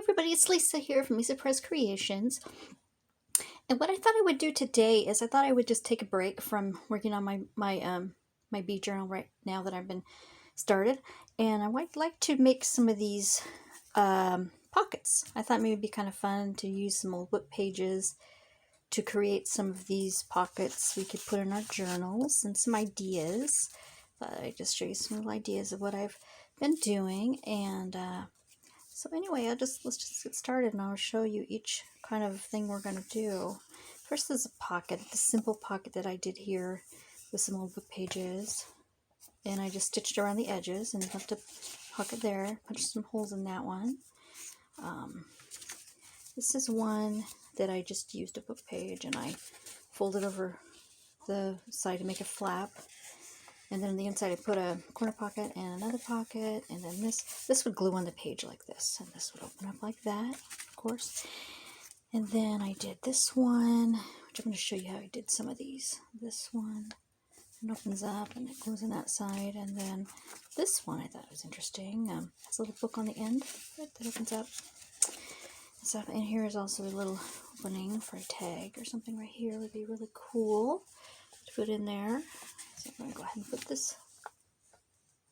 everybody, it's Lisa here from Lisa Press Creations. And what I thought I would do today is I thought I would just take a break from working on my bee journal right now that I've been started. And I would like to make some of these pockets. I thought maybe it'd be kind of fun to use some old book pages to create some of these pockets we could put in our journals and some ideas. Thought I'd just show you some little ideas of what I've been doing. And so anyway, let's just get started, and I'll show you each kind of thing we're going to do. First is a pocket, the simple pocket that I did here with some old book pages. And I just stitched around the edges and left a pocket there, punched some holes in that one. This is one that I just used a book page and I folded over the side to make a flap. And then on the inside I put a corner pocket and another pocket, and then this would glue on the page like this, and this would open up like that, of course. And then I did this one, which I'm going to show you how I did some of these. This one, it opens up and it goes on that side, and then this one I thought was interesting. Has a little book on the end that opens up. So in here is also a little opening for a tag or something right here. Would be really cool to put in there. So I'm going to go ahead and put this,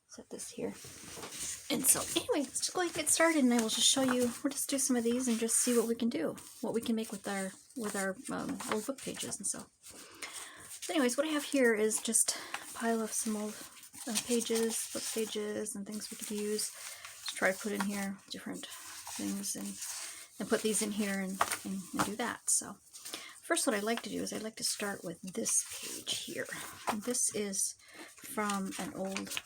set this here. And so anyway, let's just go ahead and get started, and I will just show you, we'll just do some of these and just see what we can do, what we can make with our old book pages and so. So anyways, what I have here is just a pile of some old pages, book pages, and things we could use. Just try to put in here different things and put these in here and do that. So first, what I like to do is I like to start with this page here. And this is from an old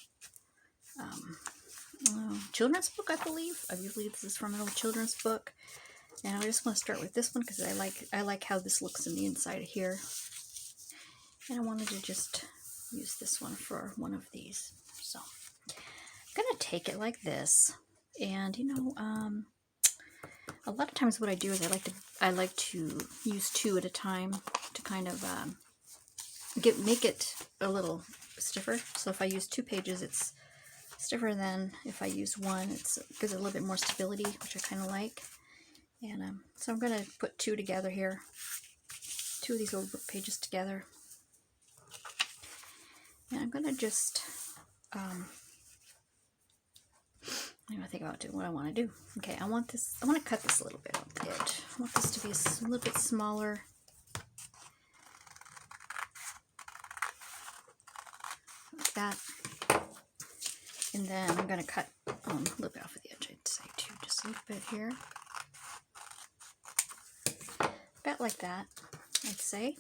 children's book, I believe. I believe this is from an old children's book. And I just want to start with this one because I like how this looks in the inside of here. And I wanted to just use this one for one of these. So I'm going to take it like this. And you know, a lot of times what I do is I like to use two at a time to kind of make it a little stiffer. So if I use 2 pages, it's stiffer than if I use one. It gives it a little bit more stability, which I kind of like. And so I'm going to put 2 together here, 2 of these old book pages together. And I'm going to just I think about what I want to do. Okay, I want to cut this a little bit off the edge. I want this to be a little bit smaller. Like that. And then I'm going to cut a little bit off of the edge, I'd say too, just a little bit here. About like that, I'd say.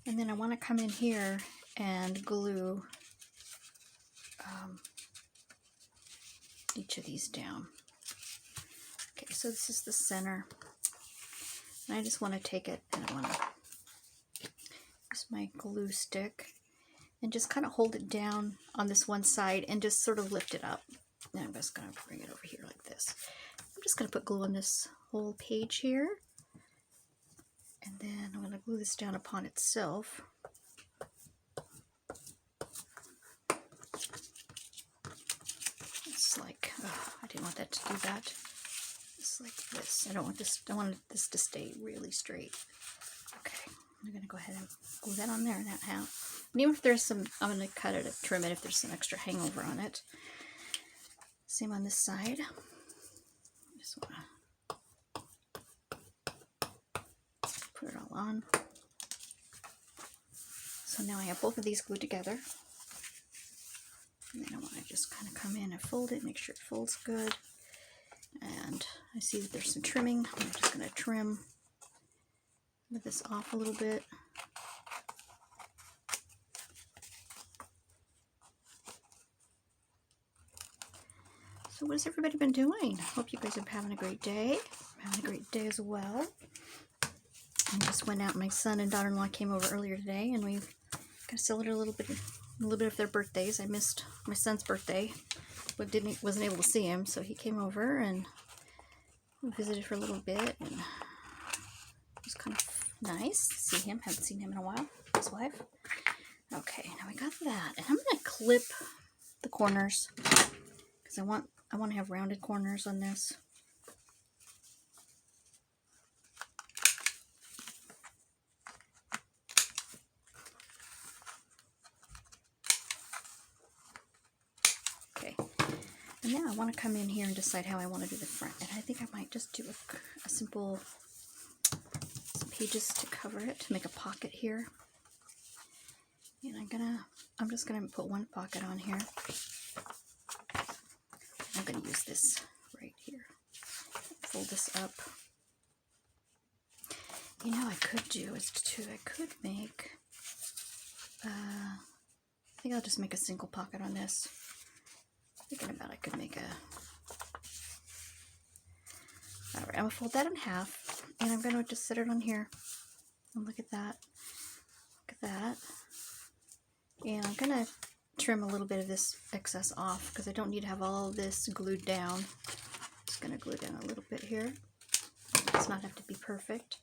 And then I want to come in here and glue each of these down. Okay, so this is the center. And I just want to take it and I want to use my glue stick and just kind of hold it down on this one side and just sort of lift it up. And I'm just going to bring it over here like this. I'm just going to put glue on this whole page here. And then I'm going to glue this down upon itself. It's like, oh, I didn't want that to do that. It's like this. I wanted this to stay really straight. Okay, I'm going to go ahead and glue that on there and that out. And even if there's some, I'm going to cut it, trim it if there's some extra hangover on it. Same on this side. Just want to put it all on. So now I have both of these glued together. And then I want to just kind of come in and fold it, make sure it folds good. And I see that there's some trimming. I'm just going to trim this off a little bit. So what has everybody been doing? Hope you guys are having a great day. I'm having a great day as well. I just went out. My son and daughter-in-law came over earlier today, and we got to celebrate a little bit of their birthdays. I missed my son's birthday, but wasn't able to see him, so he came over and we visited for a little bit, and it was kind of nice to see him. Haven't seen him in a while. His wife. Okay, now we got that, and I'm going to clip the corners because I want to have rounded corners on this. now I want to come in here and decide how I want to do the front. And I think I might just do a simple, some pages to cover it, to make a pocket here. And I'm just gonna put one pocket on here. I'm gonna use this right here. Fold this up. You know, I could do is too. I could make. I think I'll just make a single pocket on this. Thinking about I could make a. All right, I'm gonna fold that in half, and I'm gonna just set it on here. And look at that. Look at that. And I'm gonna trim a little bit of this excess off because I don't need to have all of this glued down. Just gonna glue down a little bit here. It does not have to be perfect.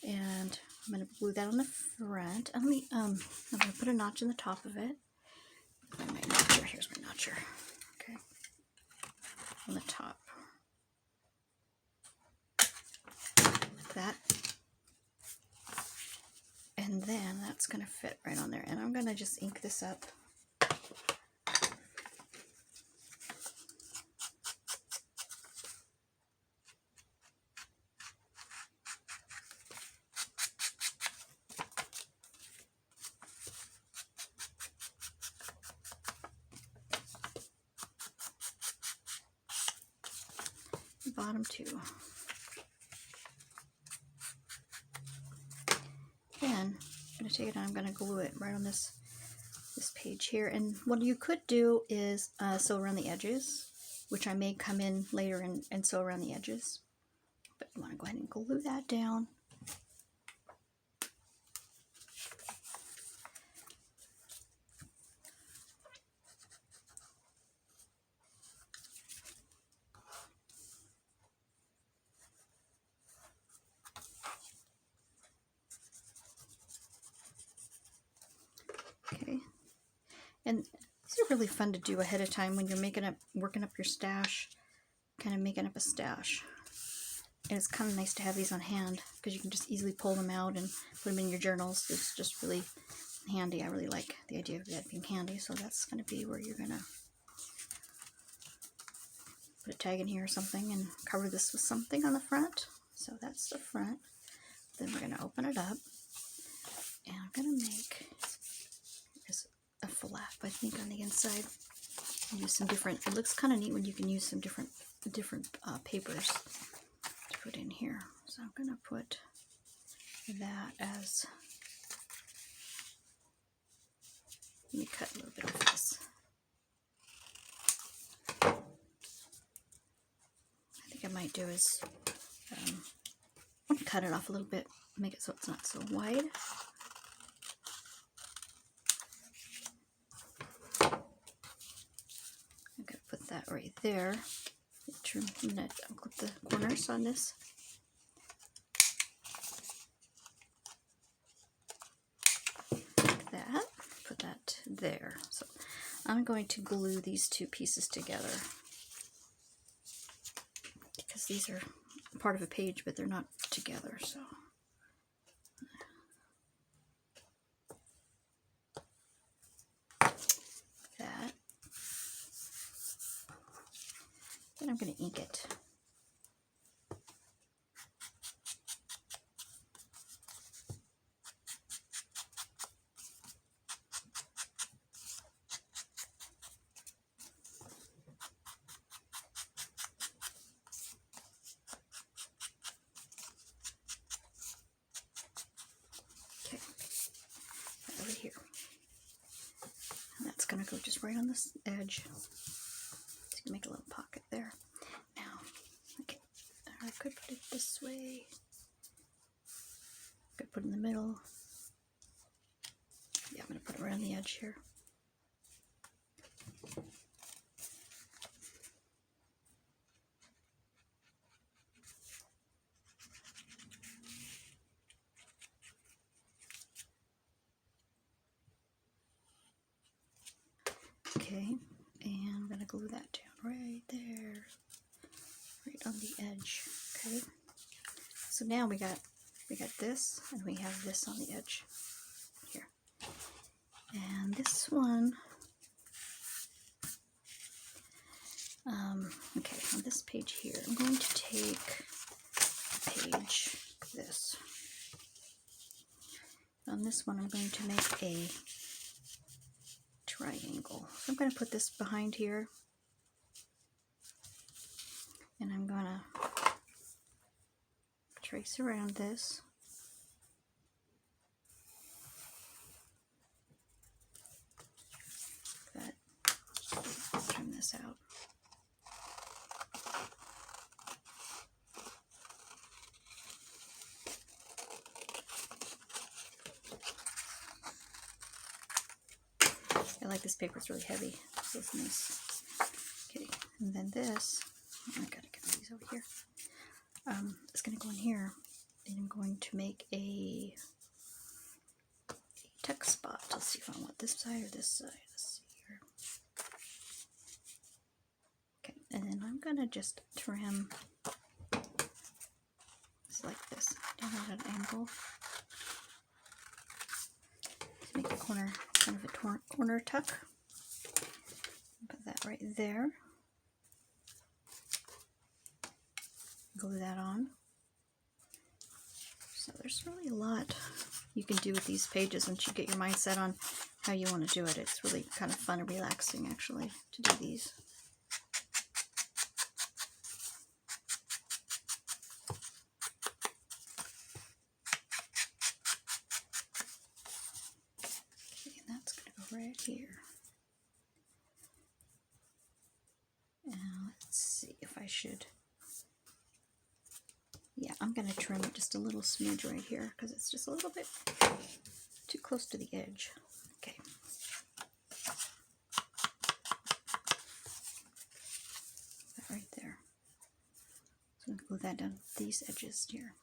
And I'm gonna glue that on the front. I'm gonna put a notch in the top of it. My notcher. Here's my notcher. Okay. On the top. Like that. And then that's gonna fit right on there. And I'm gonna just ink this up. Bottom two. Then I'm going to take it and I'm going to glue it right on this page here. And what you could do is sew around the edges, which I may come in later and sew around the edges. But you want to go ahead and glue that down. Okay, and these are really fun to do ahead of time when you're working up your stash, kind of making up a stash. And it's kind of nice to have these on hand because you can just easily pull them out and put them in your journals. It's just really handy. I really like the idea of that being handy. So that's going to be where you're going to put a tag in here or something and cover this with something on the front. So that's the front. Then we're going to open it up. And I'm going to make a flap, I think, on the inside. Use some different, it looks kind of neat when you can use some different papers to put in here. So I'm going to put that as, let me cut a little bit of this. I think I might do is, I'm going to cut it off a little bit, make it so it's not so wide. I'm going to put that right there. Trim it, I'll clip the corners on this. Like that. Put that there. So I'm going to glue these two pieces together because these are part of a page, but they're not together. So that. Then I'm going to ink it. Okay, over here. And that's going to go just right on this edge. So you can make a little pocket there. Now, okay, I could put it this way. Could put it in the middle. Yeah, I'm going to put it right on the edge here. Okay, and I'm going to glue that down right there, right on the edge. Okay, so now we got this, and we have this on the edge here, and this one Okay, on this page here, I'm going to take page this. On this one, I'm going to make a triangle. So I'm going to put this behind here, and I'm going to trace around this. That, trim this out. I like this paper, it's really heavy, so it's nice. Okay, and then this, I gotta get these over here. It's gonna go in here, and I'm going to make a tuck spot. Let's see if I want this side or this side. Let's see here. Okay, and then I'm gonna just trim this like this, down at an angle. To make the corner kind of a corner tuck. Put that right there. Glue that on. So there's really a lot you can do with these pages once you get your mindset on how you want to do it. It's really kind of fun and relaxing actually to do these. Okay, and that's going to go right here. Now let's see if I should. Yeah, I'm going to trim it just a little smidge right here because it's just a little bit too close to the edge. Okay. That right there. So I'm going to glue that down these edges here.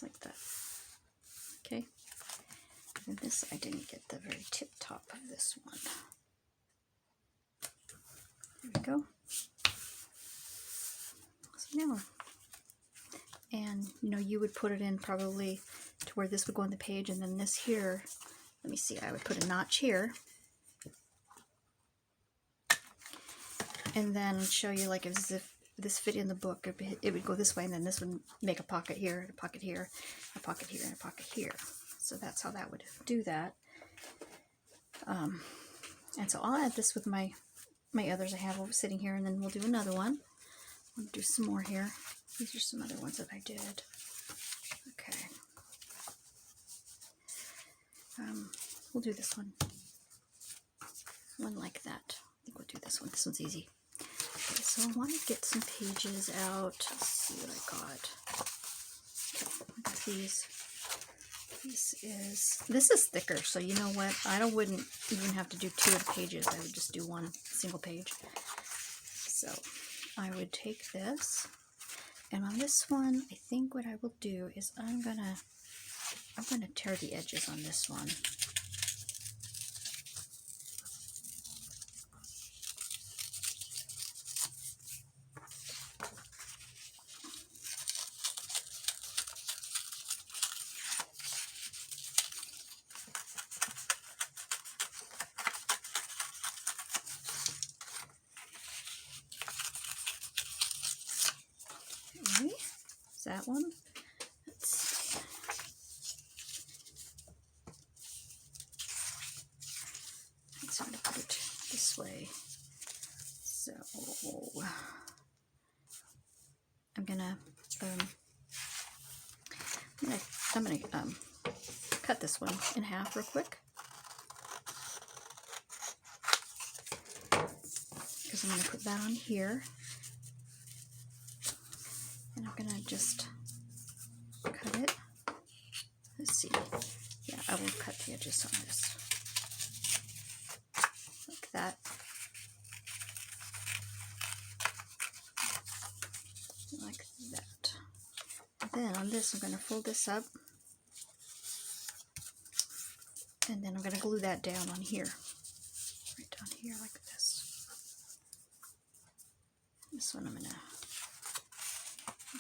Like that. Okay, and this I didn't get the very tip top of this one. There we go. So now, and you know, you would put it in probably to where this would go on the page, and then this here, let me see, I would put a notch here, and then show you like as if this fit in the book, it would go this way, and then this would make a pocket here, a pocket here, a pocket here, and a pocket here. So that's how that would do that. And so I'll add this with my others I have over sitting here, and then we'll do another one. We'll do some more here. These are some other ones that I did. Okay. We'll do this one. One like that. I think we'll do this one. This one's easy. Okay, so I want to get some pages out. Let's see what I got. Okay, I got these. This is thicker, so you know what? I wouldn't even have to do 2 of the pages. I would just do one single page. So I would take this, and on this one, I think what I will do is I'm gonna tear the edges on this one. That one. Let's see. It's going to put it this way. So I'm gonna cut this one in half real quick because I'm gonna put that on here. And I'm gonna just cut it. Let's see. Yeah, I will cut the edges on this. Like that. Like that. And then on this, I'm gonna fold this up. And then I'm gonna glue that down on here. Right down here like this. This one I'm going to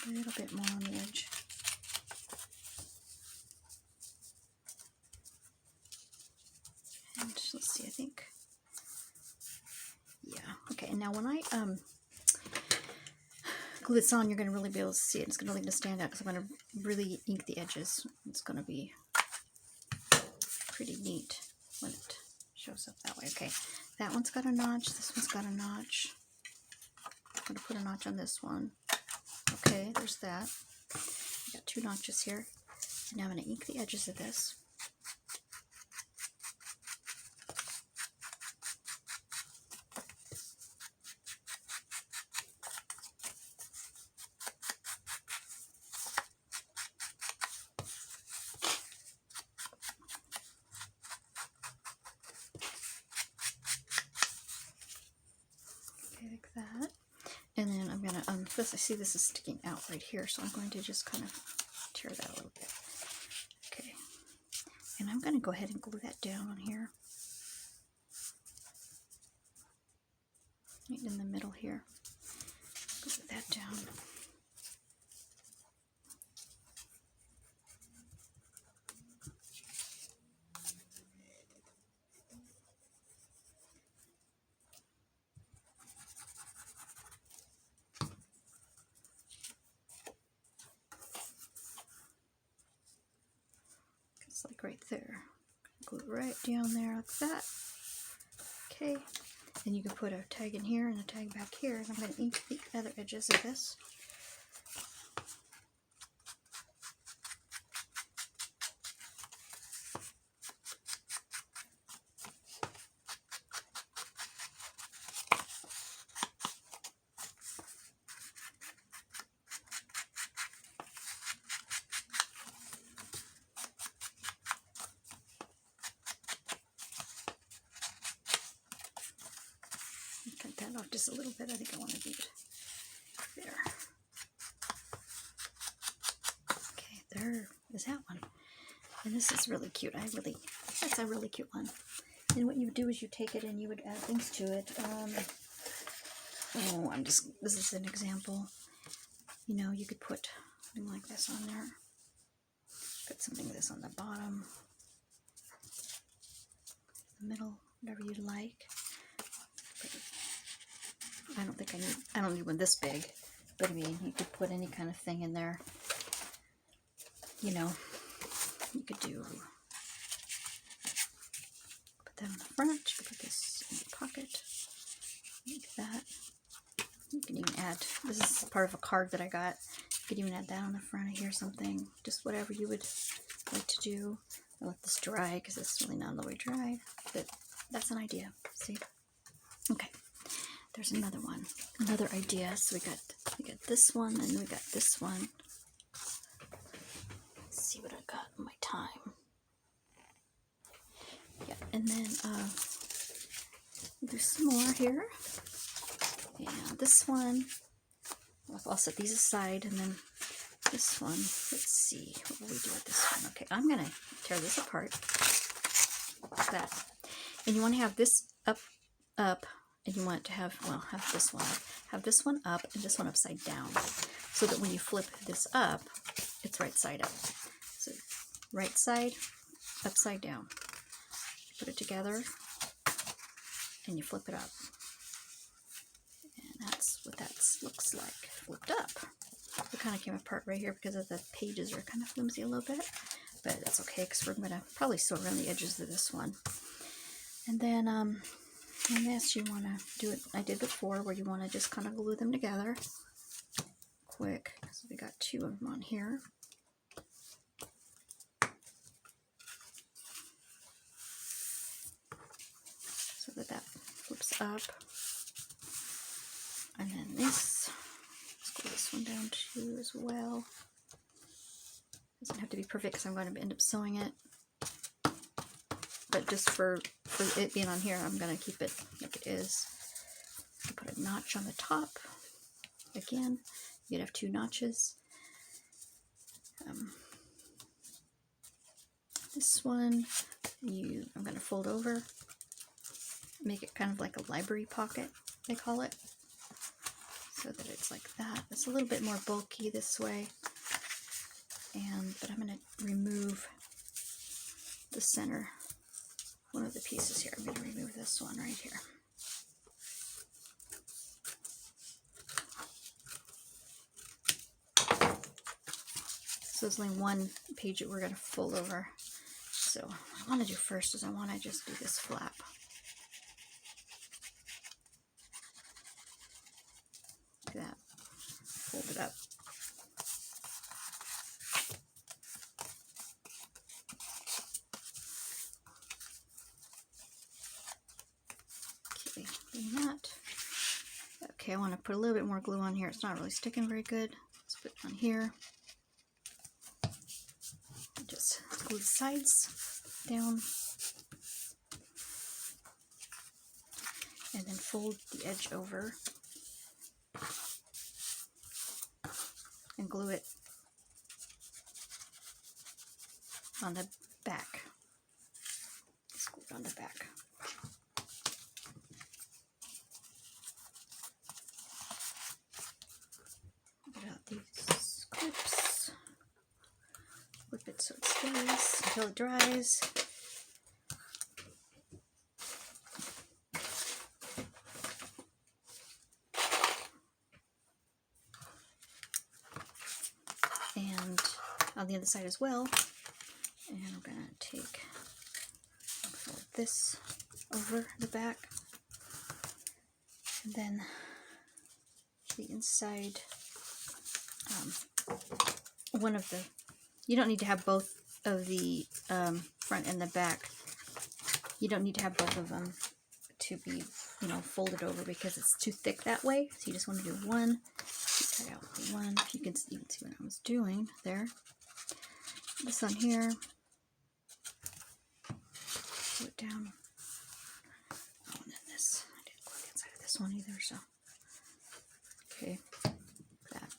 a little bit more on the edge. And let's see, I think, yeah, okay. And now when I glue this on, you're going to really be able to see it. It's really going to stand out because I'm going to really ink the edges. It's going to be pretty neat when it shows up that way. Okay, that one's got a notch. This one's got a notch. I'm going to put a notch on this one. Okay, there's that. I got 2 notches here. And now I'm going to ink the edges of this. Like that. And then I'm gonna this, I see this is sticking out right here, so I'm going to just kind of tear that a little bit. Okay, and I'm going to go ahead and glue that down on here, right in the middle here. Glue that down. Like right there. Glue it right down there like that. Okay, and you can put a tag in here and a tag back here, and I'm going to ink the other edges of this. Cut that off just a little bit. I think I want to do it there. Okay, there is that one. And this is really cute. That's a really cute one. And what you would do is you take it and you would add things to it. This is an example. You know, you could put something like this on there. Put something like this on the bottom, the middle, whatever you'd like. I don't need one this big, but I mean, you could put any kind of thing in there. You know, you could do, put that on the front, you could put this in the pocket, like that. You can even add, this is part of a card that I got, you could even add that on the front of here, something, just whatever you would like to do. I'll let this dry because it's really not all the way dried, but that's an idea, see? Okay. There's another one, another idea. So we got this one, and we got this one. Let's see what I got in my time. Yeah, and then there's some more here. And this one, I'll set these aside, and then this one. Let's see, what will we do with this one? Okay, I'm gonna tear this apart like that, and you want to have this up. And you want to have, well, have this one up and this one upside down, so that when you flip this up, it's right side up. So right side, upside down. Put it together and you flip it up. And that's what that looks like, flipped up. It kind of came apart right here because of the pages are kind of flimsy a little bit, but that's okay because we're going to probably sew around the edges of this one. And then, and this, you want to do it, I did before, where you want to just kind of glue them together quick. So we got 2 of them on here. So that flips up. And then this, let's glue this one down too as well. Doesn't have to be perfect because I'm going to end up sewing it. But just for it being on here, I'm going to keep it like it is. Put a notch on the top. Again, you'd have 2 notches. this one, I'm going to fold over, make it kind of like a library pocket, they call it, so that it's like that. It's a little bit more bulky this way, but I'm going to remove the center, one of the pieces here. I'm going to remove this one right here. So there's only one page that we're going to fold over. So what I want to do first is I want to just do this flap. Like that. Fold it up. Okay, doing that. Okay, I want to put a little bit more glue on here. It's not really sticking very good. Let's put it on here. Just glue the sides down. And then fold the edge over. And glue it on the back. Just glue it on the back. Get out these clips. Whip it so it stays until it dries. And on the other side as well. And I'm going to fold this over the back. And then the inside, you don't need to have both of the front and the back. You don't need to have both of them to be, folded over because it's too thick that way. So you just want to do one. Cut out one. You can see what I was doing there. This on here. Pull it down. Oh, and then this. I didn't glue the inside of this one either, so. Okay. That.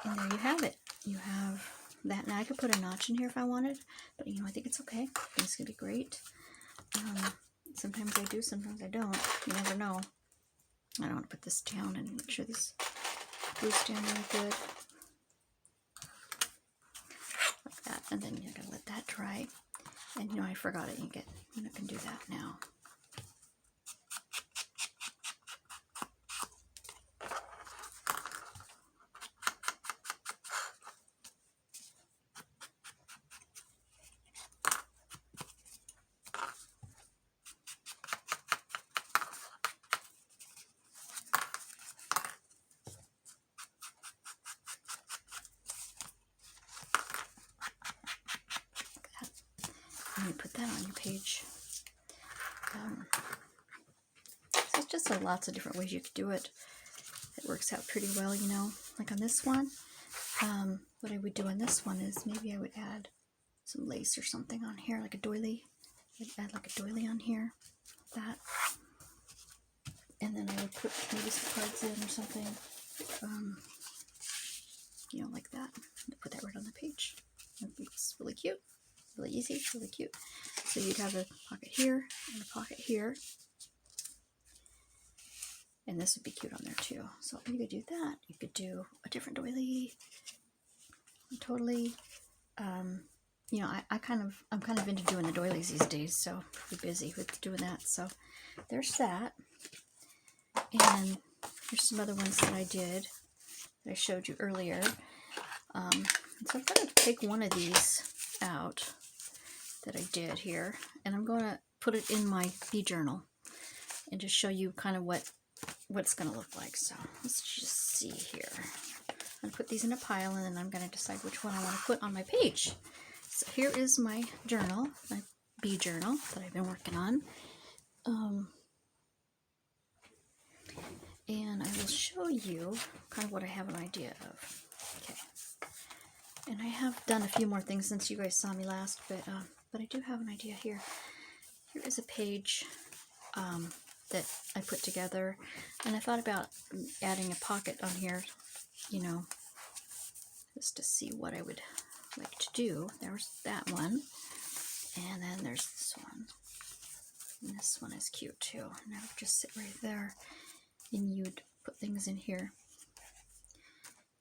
And there you have it. You have that. Now I could put a notch in here if I wanted, but I think it's okay. I think it's going to be great. Sometimes I do, sometimes I don't. You never know. I don't want to put this down and make sure this glues down really good. Like that. And then you're going to let that dry. And I forgot it. You can do that now. And you put that on your page. So it's just lots of different ways you could do it. It works out pretty well, Like on this one, what I would do on this one is maybe I would add some lace or something on here, like a doily. I'd add like a doily on here, like that. And then I would put maybe some cards in or something, like that. Put that right on the page. It's really cute. Really easy, really cute. So you'd have a pocket here and a pocket here. And this would be cute on there too. So you could do that. You could do a different doily. Totally. I'm kind of into doing the doilies these days, so pretty busy with doing that. So there's that. And here's some other ones that I did that I showed you earlier. So I'm going to take one of these out that I did here, and I'm going to put it in my bee journal and just show you kind of what it's going to look like. So let's just see here. I'm going to put these in a pile, and then I'm going to decide which one I want to put on my page. So here is my journal, my bee journal that I've been working on. And I will show you kind of what I have an idea of. Okay. And I have done a few more things since you guys saw me last, but I do have an idea here. Here is a page that I put together, and I thought about adding a pocket on here, just to see what I would like to do. There's that one. And then there's this one. And this one is cute too. And that would just sit right there. And you'd put things in here.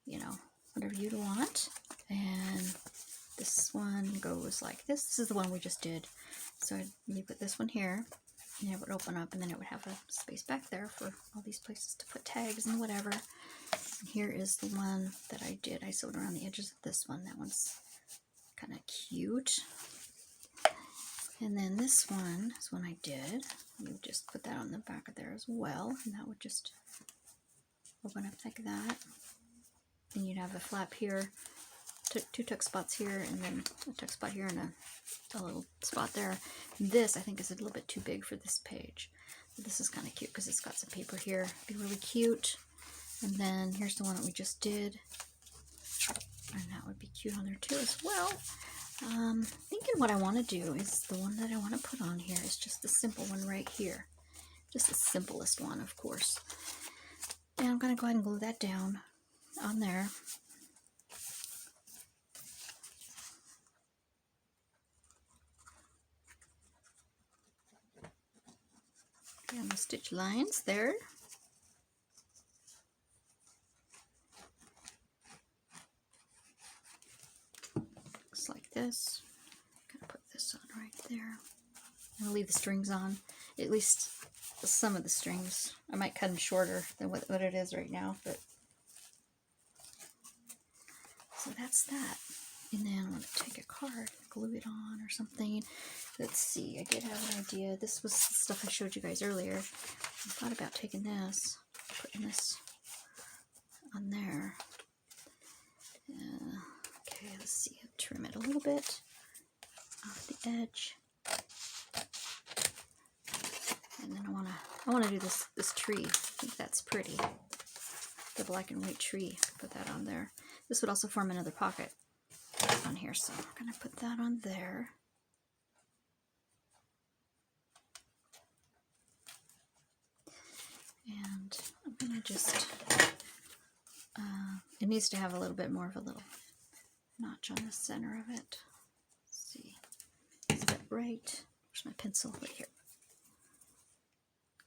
You know, whatever you'd want. And this one goes like this. This is the one we just did. So you put this one here. And it would open up, and then it would have a space back there for all these places to put tags and whatever. And here is the one that I did. I sewed around the edges of this one. That one's kind of cute. And then this one is one I did. You just put that on the back of there as well, and that would just open up like that. Then you'd have a flap here, two tuck spots here, and then a tuck spot here, and a little spot there. This I think is a little bit too big for this page. But this is kind of cute because it's got some paper here. It'd be really cute. And then here's the one that we just did, and that would be cute on there too as well. Thinking what I want to do is the one that I want to put on here is just the simple one right here. Just the simplest one, of course. And I'm going to go ahead and glue that down on there. And the stitch lines there. Looks like this. I'm gonna put this on right there. I'm gonna leave the strings on, at least some of the strings. I might cut them shorter than what it is right now, but so that's that. And then I'm gonna take a card, glue it on or something. Let's see, I did have an idea. This was the stuff I showed you guys earlier. I thought about taking this, putting this on there. Okay, let's see, I'll trim it a little bit off the edge. And then I wanna do this tree. I think that's pretty. The black and white tree. Put that on there. This would also form another pocket on here, so I'm gonna put that on there. And I'm gonna just, it needs to have a little bit more of a little notch on the center of it. Let's see, is that right? Where's my pencil? Right here.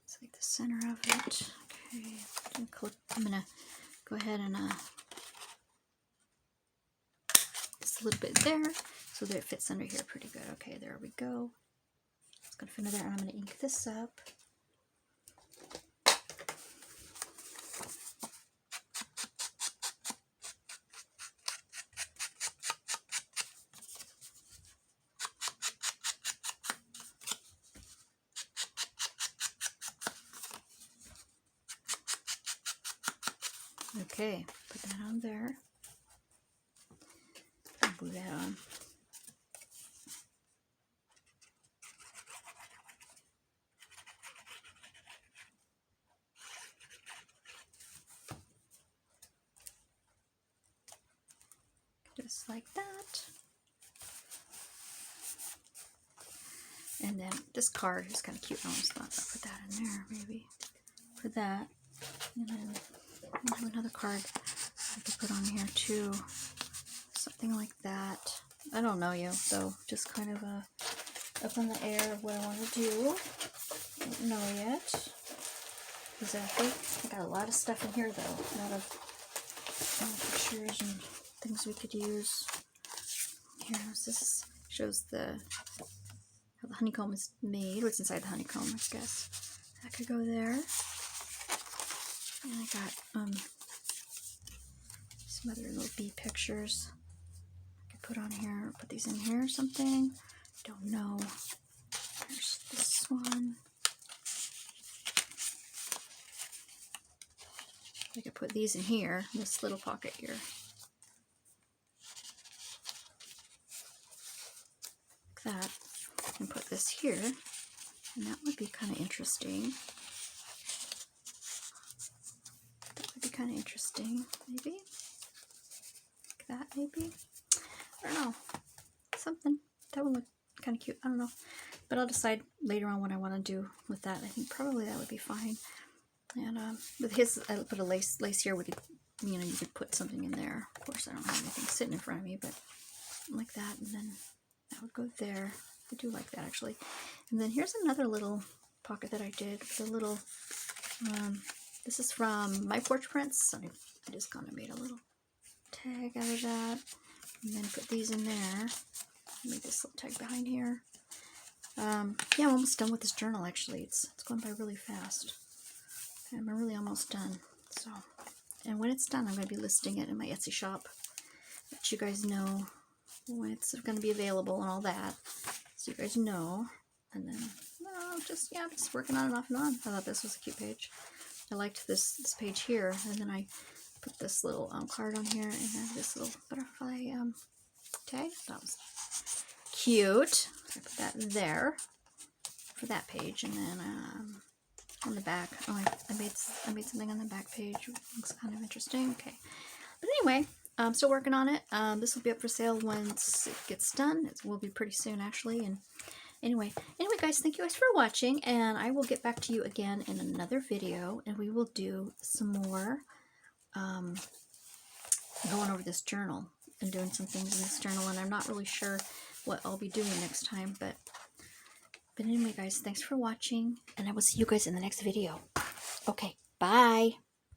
It's like the center of it. Okay, I'm gonna go ahead and just a little bit there so that it fits under here pretty good. Okay, there we go. It's gonna fit under there, and I'm gonna ink this up. Okay, put that on there. Glue that on. Just like that. And then this card is kind of cute. I almost thought I'd put that in there, maybe. For that. And then I have another card I could put on here too. Something like that. I don't know yet, though. Just kind of up in the air of what I want to do. Don't know yet. Exactly. I got a lot of stuff in here, though. A lot of pictures and things we could use. Here, this shows how the honeycomb is made. What's inside the honeycomb, I guess. That could go there. And I got some other little bee pictures I could put on here. Put these in here or something. Don't know. There's this one. I could put these in here, this little pocket here. Like that. And put this here. And that would be kind of interesting. Kind of interesting, maybe like that, maybe. I don't know, something that would look kind of cute. I don't know, but I'll decide later on what I want to do with that. I think probably that would be fine. And with his, I put a lace here. We could, you could put something in there. Of course, I don't have anything sitting in front of me, but like that, and then that would go there. I do like that actually. And then here's another little pocket that I did with a little, this is from My Porch Prints. I just kind of made a little tag out of that, and then put these in there. Make this little tag behind here. Yeah, I'm almost done with this journal actually. It's going by really fast. I'm really almost done. So, and when it's done, I'm going to be listing it in my Etsy shop. Let you guys know when it's going to be available and all that, so you guys know. And then, just working on and off and on. I thought this was a cute page. I liked this page here, and then I put this little card on here, and then this little butterfly tag. That was cute. I put that there for that page, and then on the back, I made something on the back page. Looks kind of interesting. Okay, but anyway, I'm still working on it. This will be up for sale once it gets done. It will be pretty soon actually. And anyway guys, thank you guys for watching, and I will get back to you again in another video, and we will do some more going over this journal and doing some things in this journal. And I'm not really sure what I'll be doing next time, but anyway guys, thanks for watching, and I will see you guys in the next video. Okay, bye.